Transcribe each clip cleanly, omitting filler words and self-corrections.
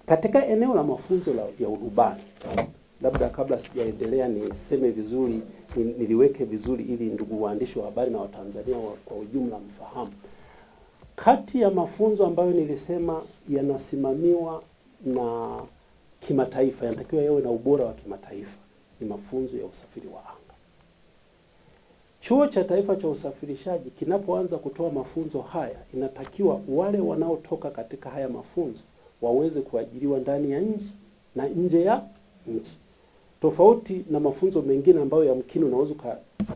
Katika eneo la mafunzo ya urubani, labda kabla sijaendelea niseme vizuri, niliweke vizuri ili ndugu waandishi wa habari na Watanzania kwa ujumla mfahamu. Kati ya mafunzo ambayo nilisema yanasimamiwa na kimataifa, yanatakiwa yawe na ubora wa kimataifa, ni mafunzo ya usafiri wa anga. Chuo cha Taifa cha Usafirishaji kinapoanza kutoa mafunzo haya, inatakiwa wale wanaotoka katika haya mafunzo waweze kuajiriwa ndani ya nchi na nje ya nchi. Tofauti na mafunzo mengine ambayo yamkini unaweza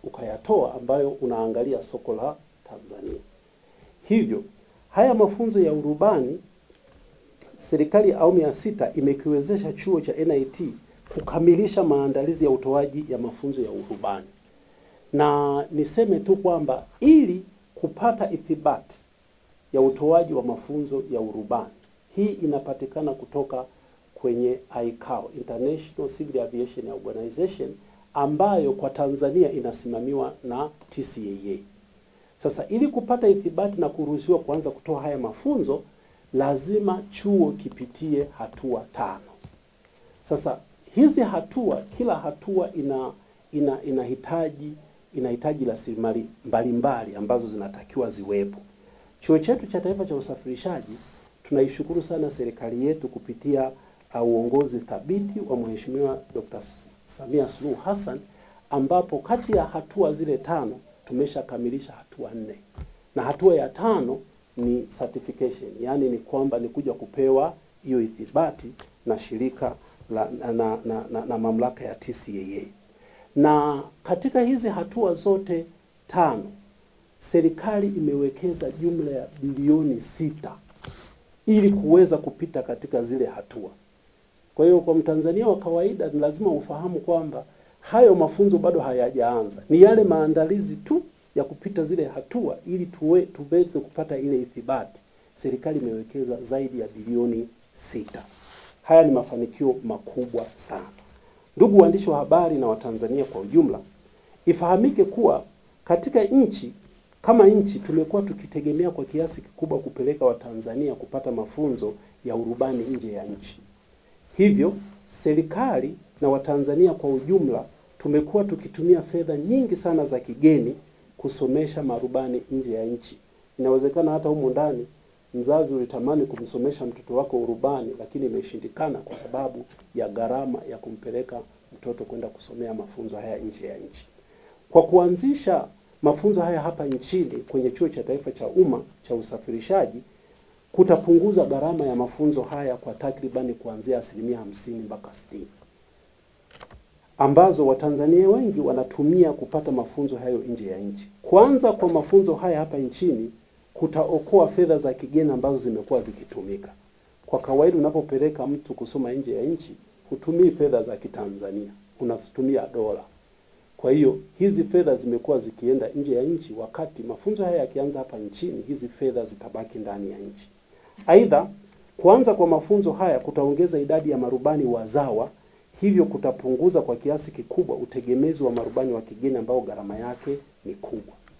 ukayatoa ambayo unaangalia soko la Tanzania. Hivyo, haya mafunzo ya urubani, serikali ya awamu ya 6 imekiwezesha chuo cha NIT kukamilisha maandalizi ya utoaji ya mafunzo ya urubani. Na niseme tu kwamba ili kupata ithibati ya utoaji wa mafunzo ya urubani, hii inapatikana kutoka kwenye ICAO, International Civil Aviation Organization, ambayo kwa Tanzania inasimamiwa na TCAA. Sasa ili kupata ithibati na kuruhusiwa kuanza kutoa haya mafunzo, lazima chuo kipitie hatua 5. Sasa hizi hatua, kila hatua inahitaji rasilimali mbalimbali ambazo zinatakiwa ziwepo. Chuo chetu cha Taifa cha Usafirishaji, tunaishukuru sana serikali yetu kupitia uongozi thabiti wa Mheshimiwa Dr. Samia Suluhu Hassan, ambapo kati ya hatua zile 5 tumeshakamilisha hatua 4. Na hatua ya 5 ni certification, yani ni kwamba ni kuja kupewa hiyo ithibati na shirika na mamlaka ya TCAA. Na katika hizi hatua zote 5, serikali imewekeza jumla ya bilioni 6 ili kuweza kupita katika zile hatua. Kwa hiyo kwa Mtanzania wa kawaida ni lazima ufahamu kwamba hayo mafunzo bado hayajaanza. Ni yale maandalizi tu ya kupita zile hatua ili tuweze kupata ile ithibati. Serikali imewekeza zaidi ya bilioni 6. Haya ni mafanikio makubwa sana. Ndugu waandishi wa habari na Watanzania kwa ujumla, ifahamike kuwa katika nchi kama nchi tumekuwa tukitegemea kwa kiasi kikubwa kupeleka Watanzania kupata mafunzo ya urubani nje ya nchi. Hivyo, serikali na Watanzania kwa ujumla tumekuwa tukitumia fedha nyingi sana za kigeni kusomesha marubani nje ya nchi. Inawezekana hata humu ndani mzazi ulitamani kumsomesha mtoto wako urubani, lakini imeshindikana kwa sababu ya gharama ya kumpeleka mtoto kwenda kusomea mafunzo haya nje ya nchi. Kwa kuanzisha mafunzo haya hapa nchini kwenye Chuo cha Taifa cha Umma cha Usafirishaji, kutapunguza gharama ya mafunzo haya kwa takribani kuanzia 50% mpaka 60%, ambazo Watanzania wengi wanatumia kupata mafunzo hayo nje ya nchi. Kwanza kwa mafunzo haya hapa nchini kutaokoa fedha za kigeni ambazo zimekuwa zikitumika. Kwa kawaida unapopeleka mtu kusoma nje ya nchi, hutumii fedha za Kitanzania, unatumia dola. Kwa hiyo hizi fedha zimekuwa zikienda nje ya nchi, wakati mafunzo haya yakianza hapa nchini, hizi fedha zitabaki ndani ya nchi. Aidha, kuanza kwa mafunzo haya kutaongeza idadi ya marubani wazawa, hivyo kutapunguza kwa kiasi kikubwa utegemezi wa marubani wa kigeni ambao gharama yake ni kubwa.